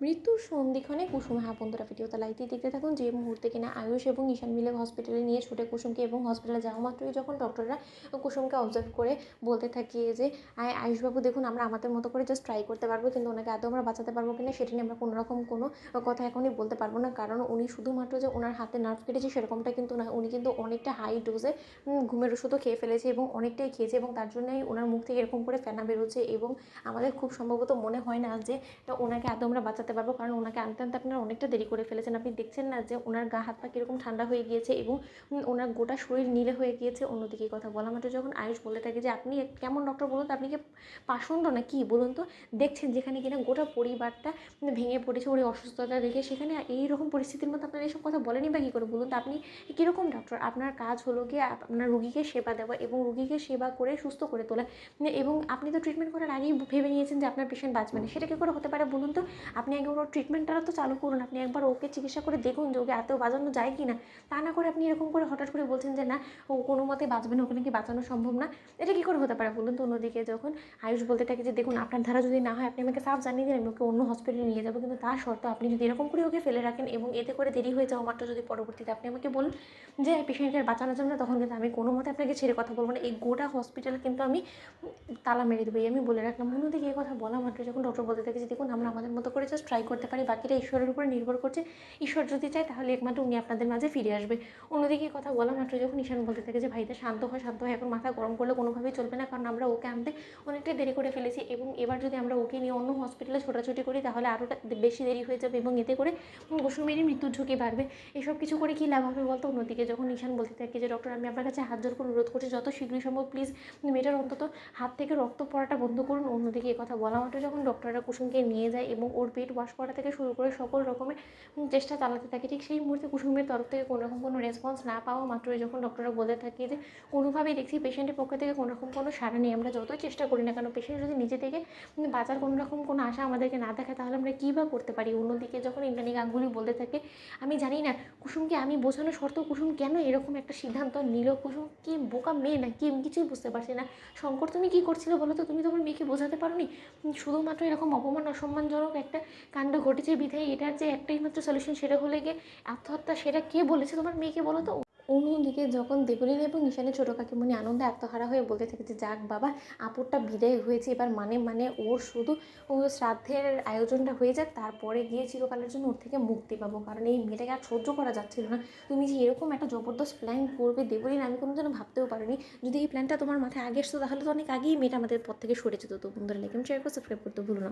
মৃত্যুর সন্ধিক্ষণে কুসুম। হ্যাঁ বন্ধুরা, ভিডিওটা লাইক দিয়ে দেখতে থাকুন। যে মুহূর্তে কিনা আয়ুষ এবং ঈশান মিলে হসপিটালে নিয়ে ছুটে কুসুমকে, এবং হসপিটালে যাওয়া মাত্রই যখন ডক্টররা কুসুমকে অবজার্ভ করে বলতে থাকে যে আয়ুষবাবু দেখুন, আমরা আমাদের মতো করে জাস্ট ট্রাই করতে পারবো, কিন্তু ওনাকে আদৌ আমরা বাঁচাতে পারবো কিনা সেটা নিয়ে আমরা কোনোরকম কোনো কথা এখনই বলতে পারবো না। কারণ উনি শুধুমাত্র যে ওনার হাতে নার্ভ কেটেছে সেরকমটা কিন্তু না, উনি কিন্তু অনেকটা হাই ডোজে ঘুমের ওষুধও খেয়ে ফেলেছে এবং অনেকটাই খেয়েছে, এবং তার জন্যই ওনার মুখ থেকে এরকম করে ফেনা বেরোচ্ছে। এবং আমাদের খুব সম্ভবত মনে হয় না যে ওনাকে আদৌ আমরা বাঁচাতে পারবো, কারণ ওনাকে আনতে আনতে আপনারা অনেকটা দেরি করে ফেলেছেন। আপনি দেখছেন না যে ওনার গা হাত পা কীরকম ঠান্ডা হয়ে গিয়েছে এবং ওনার গোটা শরীর নীলে হয়ে গিয়েছে। অন্যদিকে কথা বলা মাত্র যখন আয়ুষ বলে থাকে যে আপনি কেমন ডক্টর বলুন তো, আপনি কি পাষণ্ড না কি বলুন তো, দেখছেন যেখানে কিনা গোটা পরিবারটা ভেঙে পড়েছে ওর অসুস্থতা দেখে, সেখানে এইরকম পরিস্থিতির মধ্যে আপনারা এইসব কথা বলেনি বা কী করে বলুন তো? আপনি কীরকম ডক্টর? আপনার কাজ হলো গিয়ে আপনার রুগীকে সেবা দেওয়া এবং রুগীকে সেবা করে সুস্থ করে তোলা, এবং আপনি তো ট্রিটমেন্ট করার আগেই ভেবে নিয়েছেন যে আপনার পেশেন্ট বাঁচবে না। সেটা কী করে হতে পারে বলুন তো? আপনি একবার ওর ট্রিটমেন্টটা তো চালু করুন, আপনি একবার ওকে চিকিৎসা করে দেখুন যে ওকে এত বাঁচানো যায় কি না। তা না করে আপনি এরকম করে হঠাৎ করে বলছেন যে না, ও কোনো মতে বাঁচবে না, ওকে নাকি বাঁচানো সম্ভব না। এটা কী করে হতে পারে বলুন তো? অন্যদিকে যখন আয়ুষ বলতে থাকে যে দেখুন, আপনার ধারা যদি না হয় আপনি আমাকে সাফ জানিয়ে দিন, আমি ওকে অন্য হসপিটালে নিয়ে যাবো, কিন্তু তার শর্ত আপনি যদি এরকম করে ওকে ফেলে রাখেন এবং এতে করে দেরি হয়ে যাওয়া মাত্র যদি পরবর্তীতে আপনি আমাকে বলুন যে পেশেন্টকে বাঁচানোর জন্য, তখন কিন্তু আমি কোনো মতে আপনাকে ছেড়ে কথা বলবো না। এই গোটা হসপিটালে কিন্তু আমি তালা মেরে দেবো, আমি বলে রাখলাম। অন্যদিকে এই কথা বলা মাত্র যখন ডক্টর বলতে থাকে যে দেখুন, আমরা আমাদের মতো করে জাস্ট ট্রাই করতে পারি, বাকিটা ঈশ্বরের উপরে নির্ভর করছে। ঈশ্বর যদি চায় তাহলে একমাত্র উনি আপনাদের মাঝে ফিরে আসবে। অন্যদিকে কথা বলা মাত্র যখন ঈশান বলতে থাকে যে ভাইটা শান্ত হয়, শান্ত হয়, এখন মাথা গরম করলে কোনোভাবেই চলবে না, কারণ আমরা ওকে আনতে অনেকটাই দেরি করে ফেলেছি, এবং এবার যদি আমরা ওকে নিয়ে অন্য হসপিটালে ছোটাছুটি করি তাহলে আরও বেশি দেরি হয়ে যাবে, এবং এতে করে কুসুমেরই মৃত্যুর ঝুঁকি বাড়বে। এসব কিছু করে কী লাভ হবে বলতো? অন্যদিকে যখন ঈশান বলতে থাকে যে ডক্টর, আমি আপনার কাছে হাত জোর করে অনুরোধ করছি, যত শীঘ্রই সম্ভব প্লিজ মেয়েটার অন্তত হাত থেকে রক্ত পড়াটা বন্ধ করুন। অন্যদিকে কথা বলা মাত্র যখন ডক্টররা কুসুমকে নিয়ে যায় এবং ওর পেট ওয়াশ করা থেকে শুরু করে সকল রকমের চেষ্টা চালাতে থাকে, ঠিক সেই মুহূর্তে কুসুমের তরফ থেকে কোনোরকম কোনো রেসপন্স না পাওয়া মাত্রই যখন ডক্টররা বলতে থাকে যে কোনোভাবেই দেখছি পেশেন্টের পক্ষ থেকে কোনোরকম কোনো সাড়া নেই, আমরা যতই চেষ্টা করি না কেন, পেশেন্ট যদি নিজে থেকে বাঁচার কোনোরকম কোনো আশা আমাদেরকে না দেখায় তাহলে আমরা কী বা করতে পারি। অন্যদিকে যখন ইন্দ্রাণী গাঙ্গুলি বলতে থাকে, আমি জানি না কুসুমকে আমি বোঝানো সত্ত্বেও কুসুম কেন এরকম একটা সিদ্ধান্ত নিল, কুসুম কি বোকা মেয়ে না কি, আমি কিছুই বুঝতে পারছি না। শঙ্কর, তুমি কী করছিলে বলো তো? তুমি তোমার মেয়েকে বোঝাতে পারোনি? শুধুমাত্র এরকম অপমান অসম্মানজনক একটা কাণ্ড ঘটেছে বিধায় এটার যে একটাই মাত্র সলিউশন, সেটা হলে গিয়ে আত্মহত্যা। সেটা কে বলেছে তোমার মেয়েকে বলো তো? অন্যদিকে যখন দেবলীন এবং ঈশানের ছোটো কাকিমণি আনন্দে আত্মহারা হয়ে বলতে থাকে যে যাক বাবা, আপুরটা বিদায় হয়েছে, এবার মানে ওর শুধু ও শ্রাদ্ধের আয়োজনটা হয়ে যাক, তারপরে গিয়ে চিরকালের জন্য ওর থেকে মুক্তি পাবো, কারণ এই মেয়েটাকে আর সহ্য করা যাচ্ছিল না। তুমি যে এরকম একটা জবরদস্ত প্ল্যান করবে দেবলীন, আমি কোনো যেন ভাবতেও পারিনি। যদি এই প্ল্যানটা তোমার মাথায় আগে আসতো তাহলে তো অনেক আগেই মেয়েটা আমাদের পথ থেকে সরে যেত। তো বন্ধুরা, লাইক এবং শেয়ার করে সাবস্ক্রাইব করতে ভুলো না।